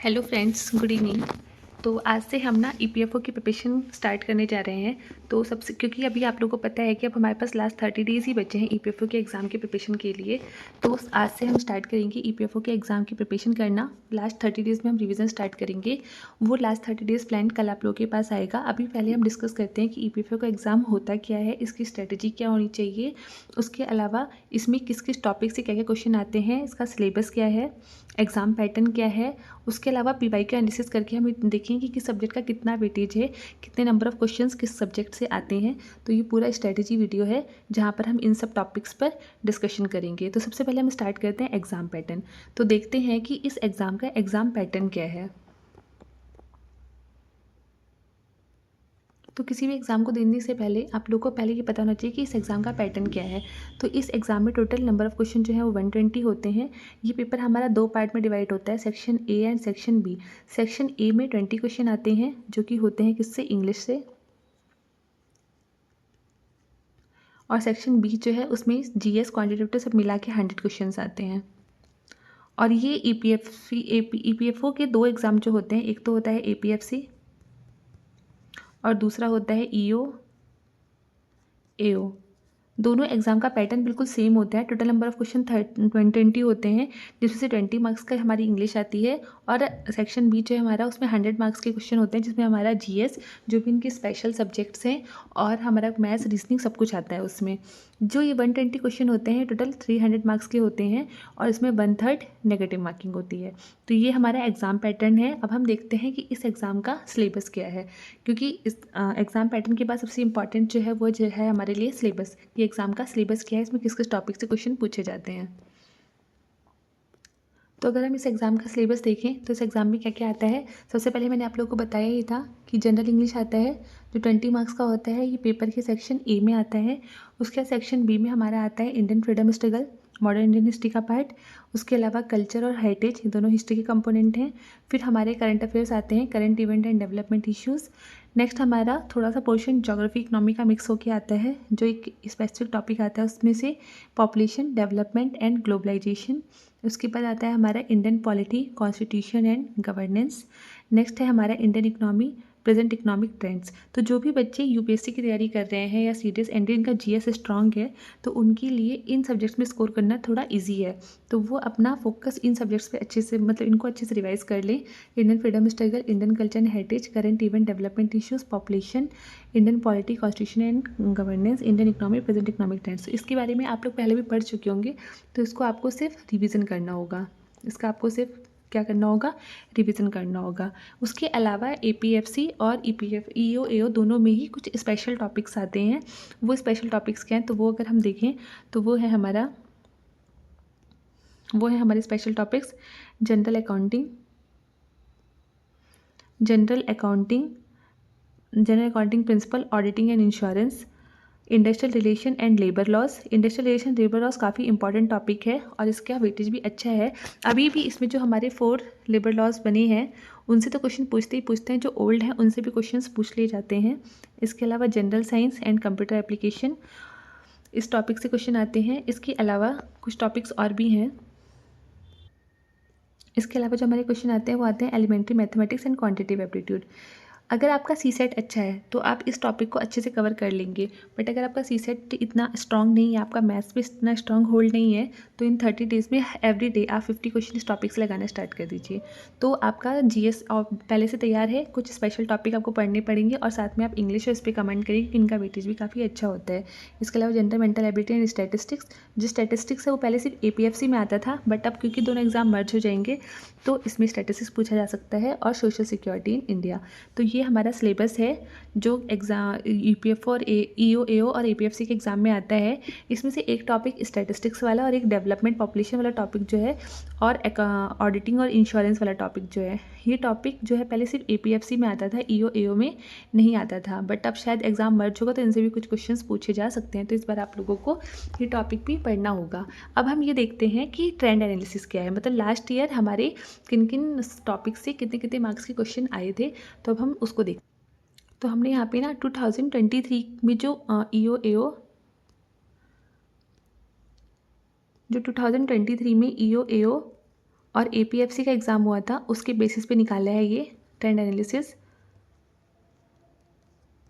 Hello friends, good evening. तो आज से हम ना ईपीएफओ की प्रिपरेशन स्टार्ट करने जा रहे हैं। तो सबसे क्योंकि अभी आप लोगों को पता है कि अब हमारे पास लास्ट 30 डेज़ ही बचे हैं ईपीएफओ के एग्ज़ाम की प्रिपरेशन के लिए। तो आज से हम स्टार्ट करेंगे ईपीएफओ के एग्ज़ाम की प्रिपरेशन करना। लास्ट 30 डेज़ में हम रिवीजन स्टार्ट करेंगे। वो लास्ट 30 डेज़ प्लान कल आप लोगों के पास आएगा। अभी पहले हम डिस्कस करते हैं कि ईपीएफओ का एग्ज़ाम होता क्या है, इसकी स्ट्रेटजी क्या होनी चाहिए, उसके अलावा इसमें किस किस टॉपिक से क्या क्या क्वेश्चन आते हैं, इसका सिलेबस क्या है, एग्ज़ाम पैटर्न क्या है। उसके अलावा पीवाई का एनालिसिस करके हम देखेंगे कि किस सब्जेक्ट का कितना वेटेज है, कितने नंबर ऑफ़ क्वेश्चंस किस सब्जेक्ट से आते हैं। तो ये पूरा स्ट्रेटजी वीडियो है जहाँ पर हम इन सब टॉपिक्स पर डिस्कशन करेंगे। तो सबसे पहले हम स्टार्ट करते हैं एग्ज़ाम पैटर्न। तो देखते हैं कि इस एग्ज़ाम का एग्ज़ाम पैटर्न क्या है। तो किसी भी एग्ज़ाम को देने से पहले आप लोग को पहले ये पता होना चाहिए कि इस एग्ज़ाम का पैटर्न क्या है। तो इस एग्ज़ाम में टोटल नंबर ऑफ़ क्वेश्चन जो है वो 120 होते हैं। ये पेपर हमारा 2 पार्ट में डिवाइड होता है, section A and section B. Section A में 20 क्वेश्चन आते हैं जो कि होते हैं किससे, इंग्लिश से। और सेक्शन बी जो है उसमें जीएस क्वांटिटेटिव सब मिला के 100 क्वेश्चन आते हैं। और ये ईपीएफओ के 2 एग्ज़ाम जो होते हैं, एक तो होता है एपीएफसी और दूसरा होता है ईओ एओ। दोनों एग्जाम का पैटर्न बिल्कुल सेम होता है। टोटल नंबर ऑफ क्वेश्चन 20 होते हैं, जिसमें से 20 मार्क्स का हमारी इंग्लिश आती है। और सेक्शन बी जो है हमारा, उसमें 100 मार्क्स के क्वेश्चन होते हैं, जिसमें हमारा जीएस, जो भी इनके स्पेशल सब्जेक्ट्स हैं, और हमारा मैथ्स, रीजनिंग सब कुछ आता है उसमें। जो ये 120 क्वेश्चन होते हैं टोटल 300 मार्क्स के होते हैं, और इसमें 1/3 नेगेटिव मार्किंग होती है। तो ये हमारा एग्ज़ाम पैटर्न है। अब हम देखते हैं कि इस एग्ज़ाम का सिलेबस क्या है, क्योंकि इस एग्ज़ाम पैटर्न के बाद सबसे इंपॉर्टेंट जो है वो जो है हमारे लिए सिलेबस। ये एग्ज़ाम का सिलेबस क्या है, इसमें किस किस टॉपिक से क्वेश्चन पूछे जाते हैं। तो अगर हम इस एग्ज़ाम का सिलेबस देखें तो इस एग्ज़ाम में क्या क्या आता है। सबसे पहले मैंने आप लोगों को बताया ही था कि जनरल इंग्लिश आता है, जो 20 मार्क्स का होता है। ये पेपर के सेक्शन ए में आता है। उसके सेक्शन बी में हमारा आता है Indian freedom struggle, modern Indian history का पार्ट। उसके अलावा कल्चर और हेरिटेज, ये दोनों हिस्ट्री के कंपोनेंट हैं। फिर हमारे करंट अफेयर्स आते हैं, current event and development issues. Next हमारा थोड़ा सा पोर्शन ज्योग्राफी इकोनॉमी का मिक्स होकर आता है, जो एक स्पेसिफिक टॉपिक आता है उसमें से पॉपुलेशन, डेवलपमेंट एंड ग्लोबलाइजेशन। उसके बाद आता है हमारा Indian polity, constitution and governance. Next है हमारा Indian economy, present economic trends. तो जो भी बच्चे यूपीएससी की तैयारी कर रहे हैं या सीडीएस एंड इनका जीएस स्ट्रांग है, तो उनके लिए इन सब्जेक्ट्स में स्कोर करना थोड़ा इजी है। तो वो अपना फोकस इन सब्जेक्ट्स पे अच्छे से, मतलब इनको अच्छे से रिवाइज कर लें। Indian freedom struggle, Indian culture and heritage, current event, development issues, population, Indian polity, constitution and governance, Indian economy, present economic trends. तो इसके बारे में आप लोग पहले भी पढ़ चुके होंगे, तो इसको आपको सिर्फ रिविज़न करना होगा। इसका आपको सिर्फ क्या करना होगा, रिवीजन करना होगा। उसके अलावा एपीएफसी और ईपीएफ ईओ एओ दोनों में ही कुछ स्पेशल टॉपिक्स आते हैं। वो स्पेशल टॉपिक्स क्या हैं, तो वो अगर हम देखें तो वो है हमारे special topics general accounting, general accounting principle, auditing and insurance, industrial relation and labour laws. Industrial relation, labour laws काफ़ी इंपॉर्टेंट टॉपिक है और इसका वेटेज भी अच्छा है। अभी भी इसमें जो हमारे 4 लेबर लॉज बने हैं उनसे तो क्वेश्चन पूछते ही पूछते हैं, जो ओल्ड हैं उनसे भी क्वेश्चंस पूछ लिए जाते हैं। इसके अलावा general science and computer application, इस टॉपिक से क्वेश्चन आते हैं। इसके अलावा कुछ टॉपिक्स और भी हैं। इसके अलावा जो हमारे क्वेश्चन आते हैं वो आते हैं elementary mathematics and quantitative aptitude. अगर आपका सी सेट अच्छा है तो आप इस टॉपिक को अच्छे से कवर कर लेंगे, बट अगर आपका सी सेट इतना स्ट्रॉन्ग नहीं है, आपका मैथ्स भी इतना स्ट्रॉन्ग होल्ड नहीं है, तो इन 30 डेज़ में एवरी डे आप 50 क्वेश्चन इस टॉपिक से लगाना स्टार्ट कर दीजिए। तो आपका जीएस पहले से तैयार है। कुछ स्पेशल टॉपिक आपको पढ़ने पड़ेंगे और साथ में आप इंग्लिश और इस पर कमेंट करेंगे कि इनका वेटेज भी काफ़ी अच्छा होता है। इसके अलावा general mental ability and statistics, जो स्टैटिस्टिक्स है वो पहले सिर्फ एपीएफसी में आता था, बट अब क्योंकि दोनों एग्जाम मर्ज हो जाएंगे तो इसमें स्टैटिस्टिक्स पूछा जा सकता है, और सोशल सिक्योरिटी इन इंडिया। तो ये हमारा सिलेबस है जो एग्ज़ाम यूपीएफओ और ईओ एओ और एपीएफसी के एग्ज़ाम में आता है। इसमें से एक टॉपिक स्टैटिस्टिक्स वाला और एक डेवलपमेंट पॉपुलेशन वाला टॉपिक जो है, और ऑडिटिंग और इंश्योरेंस वाला टॉपिक जो है, ये टॉपिक जो है पहले सिर्फ एपीएफसी में आता था, ईओ एओ में नहीं आता था, बट अब शायद एग्ज़ाम मर्ज होगा तो इनसे भी कुछ क्वेश्चंस पूछे जा सकते हैं। तो इस बार आप लोगों को ये टॉपिक भी पढ़ना होगा। अब हम ये देखते हैं कि ट्रेंड एनालिसिस क्या है, मतलब लास्ट ईयर हमारे किन किन टॉपिक से कितने कितने मार्क्स के क्वेश्चन आए थे। तो अब हम उसको देखते हैं। तो हमने यहाँ पे ना 2023 में जो ईओ एओ, जो 2023 में ईओ एओ और APFC का एग्ज़ाम हुआ था, उसके बेसिस पे निकाला है ये ट्रेंड एनालिसिस।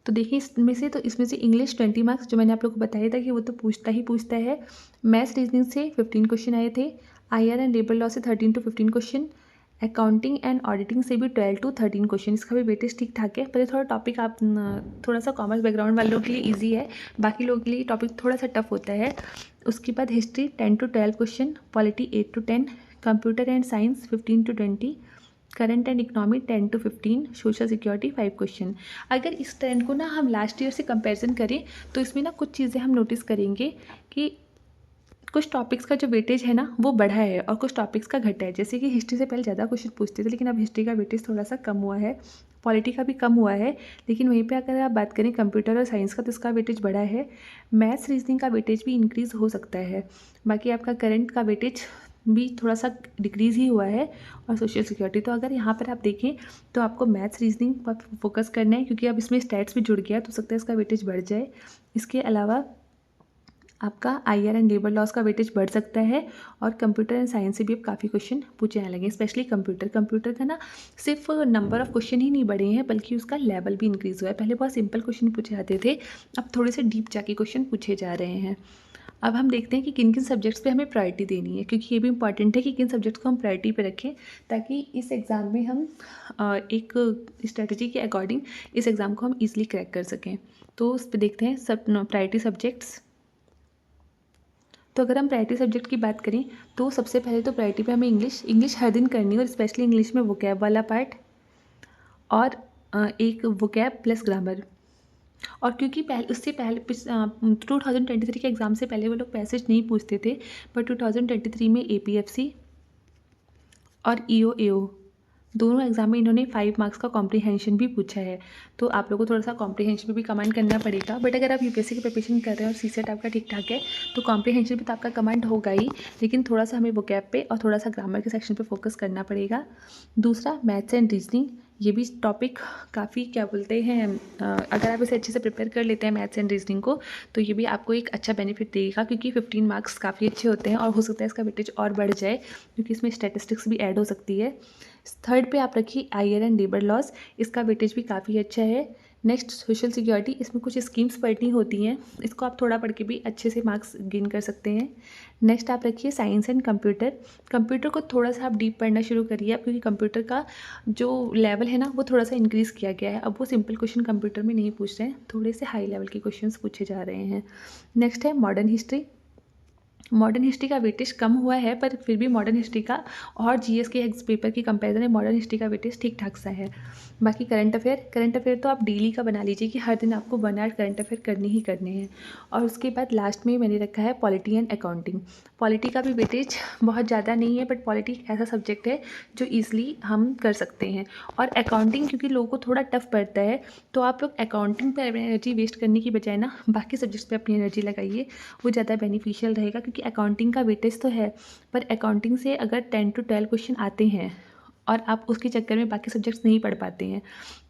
तो देखिए इसमें से इंग्लिश 20 मार्क्स जो मैंने आप लोग को बताया था कि वो तो पूछता है। मैथ्स रीजनिंग से 15 क्वेश्चन आए थे। IR एंड लेबर लॉ से 13 to 15 question. Accounting and auditing से भी 12 to 13 क्वेश्चन। इसका भी वेटेज ठीक ठाक है, पर ये थोड़ा टॉपिक आप थोड़ा सा कॉमर्स बैकग्राउंड वाले लोगों के लिए ईजी है, बाकी लोगों के लिए टॉपिक थोड़ा सा टफ होता है। उसके बाद history 10 to 12 question, polity 8 to 10, computer and science 15 to 20, current and economy 10 to 15, social security 5 question. अगर इस ट्रेंड को ना हम लास्ट ईयर से कंपैरिजन करें तो इसमें ना कुछ चीज़ें हम नोटिस करेंगे कि कुछ टॉपिक्स का जो वेटेज है ना वो बढ़ा है और कुछ टॉपिक्स का घटा है। जैसे कि हिस्ट्री से पहले ज़्यादा क्वेश्चन पूछते थे, लेकिन अब हिस्ट्री का वेटेज थोड़ा सा कम हुआ है। पॉलिटी का भी कम हुआ है, लेकिन वहीं पे अगर आप बात करें कंप्यूटर और साइंस का तो इसका वेटेज बढ़ा है। मैथ्स रीजनिंग का वेटेज भी इंक्रीज़ हो सकता है। बाकी आपका करंट का वेटेज भी थोड़ा सा डिक्रीज़ ही हुआ है, और सोशल सिक्योरिटी। तो अगर यहाँ पर आप देखें तो आपको मैथ्स रीजनिंग पर फोकस करना है, क्योंकि अब इसमें स्टैट्स भी जुड़ गया तो हो सकता है इसका वेटेज बढ़ जाए। इसके अलावा आपका IR एंड लेबर लॉस का वेटेज बढ़ सकता है, और कंप्यूटर एंड साइंस से भी अब काफ़ी क्वेश्चन पूछे आने लगे, स्पेशली कंप्यूटर का ना सिर्फ नंबर ऑफ क्वेश्चन ही नहीं बढ़े हैं, बल्कि उसका लेवल भी इंक्रीज़ हुआ है। पहले बहुत सिंपल क्वेश्चन पूछे जाते थे, अब थोड़े से डीप जाके क्वेश्चन पूछे जा रहे हैं। अब हम देखते हैं कि किन किन सब्जेक्ट्स पे हमें प्रायोरिटी देनी है, क्योंकि ये भी इंपॉर्टेंट है कि किन सब्जेक्ट्स को हम प्रायोरिटी पे रखें, ताकि इस एग्ज़ाम में हम एक स्ट्रेटजी के अकॉर्डिंग इस एग्ज़ाम को हम ईजिली क्रैक कर सकें। तो उस पर देखते हैं सब प्रायोरिटी सब्जेक्ट्स। तो अगर हम प्रायोरिटी सब्जेक्ट की बात करें तो सबसे पहले तो प्रायोरिटी पे हमें इंग्लिश हर दिन करनी है, और स्पेशली इंग्लिश में वोकैब वाला पार्ट और एक वोकैब प्लस ग्रामर। और क्योंकि उससे पहले 2023 के एग्ज़ाम से पहले वो लोग पैसेज नहीं पूछते थे, पर 2023 में APFC और EO दोनों एग्जाम में इन्होंने 5 मार्क्स का कॉम्प्रीहेंशन भी पूछा है। तो आप लोगों को थोड़ा सा कॉम्प्रीहेंशन पे भी कमांड करना पड़ेगा। बट अगर आप UPSC की प्रिपरेशन कर रहे हैं और CSET आपका ठीक ठाक है तो कॉम्प्रीहेंशन पे तो आपका कमांड होगा ही, लेकिन थोड़ा सा हमें वोकैब पे और थोड़ा सा ग्रामर के सेक्शन पे फोकस करना पड़ेगा। दूसरा मैथ्स एंड रीजनिंग, ये भी टॉपिक काफ़ी क्या बोलते हैं, अगर आप इसे अच्छे से प्रिपेयर कर लेते हैं मैथ्स एंड रीजनिंग को, तो ये भी आपको एक अच्छा बेनिफिट देगा, क्योंकि 15 मार्क्स काफ़ी अच्छे होते हैं, और हो सकता है इसका वेटेज और बढ़ जाए, क्योंकि इसमें स्टैटिस्टिक्स भी ऐड हो सकती है। थर्ड पे आप रखिए IR एंड लेबर लॉस, इसका वेटेज भी काफ़ी अच्छा है। नेक्स्ट सोशल सिक्योरिटी, इसमें कुछ स्कीम्स पढ़नी होती हैं, इसको आप थोड़ा पढ़ के भी अच्छे से मार्क्स गेन कर सकते हैं। नेक्स्ट आप रखिए साइंस एंड कंप्यूटर को थोड़ा सा आप डीप पढ़ना शुरू करिए, क्योंकि कंप्यूटर का जो लेवल है ना वो थोड़ा सा इंक्रीज़ किया गया है। अब वो सिंपल क्वेश्चन कंप्यूटर में नहीं पूछ रहे हैं, थोड़े से हाई लेवल के क्वेश्चंस पूछे जा रहे हैं। नेक्स्ट है मॉडर्न हिस्ट्री का वेटेज कम हुआ है, पर फिर भी मॉडर्न हिस्ट्री का और GS के पेपर की कंपैरिजन में मॉडर्न हिस्ट्री का वेटेज ठीक ठाक सा है। बाकी करंट अफेयर तो आप डेली का बना लीजिए कि हर दिन आपको 1 आवर करंट अफेयर करने ही करने हैं। और उसके बाद लास्ट में मैंने रखा है पॉलिटी एंड अकाउंटिंग। पॉलिटी का भी वेटेज बहुत ज़्यादा नहीं है, बट पॉलिटी ऐसा सब्जेक्ट है जो ईजिली हम कर सकते हैं। और अकाउंटिंग क्योंकि लोगों को थोड़ा टफ पड़ता है, तो आप लोग अकाउंटिंग पर एनर्जी वेस्ट करने की बजाय ना बाकी सब्जेक्ट्स पर अपनी एनर्जी लगाइए, वो ज़्यादा बेनिफिशियल रहेगा। क्योंकि अकाउंटिंग का वेटेज तो है, पर अकाउंटिंग से अगर 10 to 12 क्वेश्चन आते हैं और आप उसके चक्कर में बाकी सब्जेक्ट्स नहीं पढ़ पाते हैं,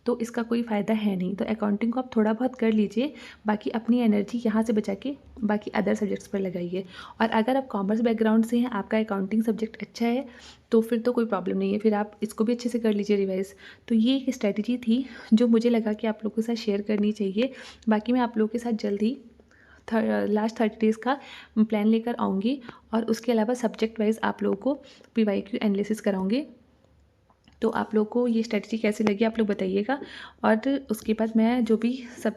तो इसका कोई फ़ायदा है नहीं। तो अकाउंटिंग को आप थोड़ा बहुत कर लीजिए, बाकी अपनी एनर्जी यहाँ से बचा के बाकी अदर सब्जेक्ट्स पर लगाइए। और अगर आप कॉमर्स बैकग्राउंड से हैं, आपका अकाउंटिंग सब्जेक्ट अच्छा है, तो फिर तो कोई प्रॉब्लम नहीं है, फिर आप इसको भी अच्छे से कर लीजिए रिवाइज़। तो ये एक स्ट्रैटेजी थी जो मुझे लगा कि आप लोगों के साथ शेयर करनी चाहिए। बाकी मैं आप लोगों के साथ जल्द ही लास्ट 30 डेज़ का प्लान लेकर आऊँगी, और उसके अलावा सब्जेक्ट वाइज आप लोगों को PYQ एनालिसिस कराऊँगी। तो आप लोग को ये स्ट्रेटजी कैसी लगी आप लोग बताइएगा, और उसके बाद मैं जो भी सब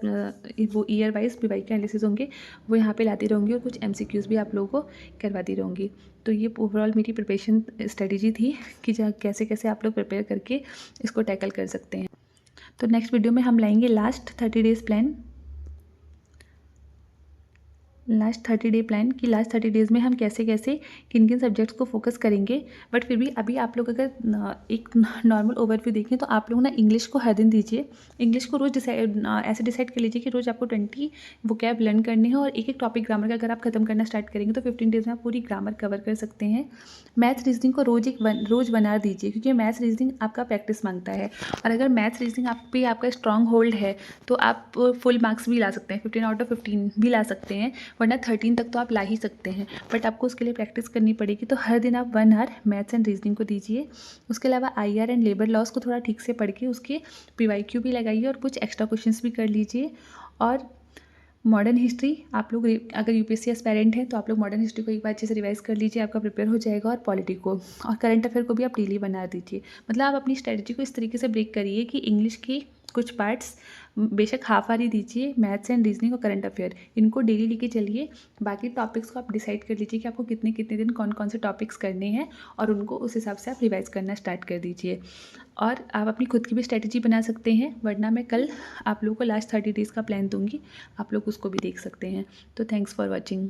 वो ईयर वाइज PYQ एनालिसिस होंगे वो यहाँ पे लाती रहूँगी, और कुछ MCQs भी आप लोगों को करवाती रहूँगी। तो ये ओवरऑल मेरी प्रिपरेशन स्ट्रेटजी थी कि कैसे कैसे आप लोग प्रिपेयर करके इसको टैकल कर सकते हैं। तो नेक्स्ट वीडियो में हम लाएंगे last 30 days plan, last 30 day plan कि लास्ट 30 डेज़ में हम कैसे कैसे किन किन सब्जेक्ट्स को फोकस करेंगे। बट फिर भी अभी आप लोग अगर एक नॉर्मल ओवरव्यू देखें तो आप लोग ना इंग्लिश को हर दिन दीजिए। इंग्लिश को रोज़ ऐसे डिसाइड कर लीजिए कि रोज़ आपको 20 वोकैब लर्न करने हैं, और एक एक टॉपिक ग्रामर का अगर आप खत्म करना स्टार्ट करेंगे तो 15 डेज़ में आप पूरी ग्रामर कवर कर सकते हैं। मैथ्स रीजनिंग को रोज़ 1 आवर दीजिए, क्योंकि मैथ्स रीजनिंग आपका प्रैक्टिस मांगता है, और अगर मैथ्स रीजनिंग आप पे आपका स्ट्रॉन्ग होल्ड है तो आप फुल मार्क्स भी ला सकते हैं, 15 out of 15 भी ला सकते हैं। वरना 13 तक तो आप ला ही सकते हैं, बट आपको उसके लिए प्रैक्टिस करनी पड़ेगी। तो हर दिन आप 1 आवर मैथ्स एंड रीजनिंग को दीजिए। उसके अलावा IR एंड लेबर लॉस को थोड़ा ठीक से पढ़ के उसके PYQ भी लगाइए और कुछ एक्स्ट्रा क्वेश्चंस भी कर लीजिए। और मॉडर्न हिस्ट्री आप लोग अगर UPSC एस्पायरेंट हैं तो आप लोग मॉडर्न हिस्ट्री को एक बार अच्छे से रिवाइज कर लीजिए, आपका प्रिपेयर हो जाएगा। और पॉलिटी को और करंट अफेयर को भी आप डेली बना दीजिए। मतलब आप अपनी स्ट्रेटजी को इस तरीके से ब्रेक करिए कि इंग्लिश की कुछ पार्ट्स बेशक हाफ आवर ही दीजिए, मैथ्स एंड रीजनिंग और करंट अफेयर इनको डेली लेके चलिए। बाकी टॉपिक्स को आप डिसाइड कर लीजिए कि आपको कितने कितने दिन कौन कौन से टॉपिक्स करने हैं और उनको उस हिसाब से आप रिवाइज करना स्टार्ट कर दीजिए। और आप अपनी खुद की भी स्ट्रेटजी बना सकते हैं, वरना मैं कल आप लोगों को लास्ट 30 डेज़ का प्लान दूंगी, आप लोग उसको भी देख सकते हैं। तो थैंक्स फॉर वॉचिंग।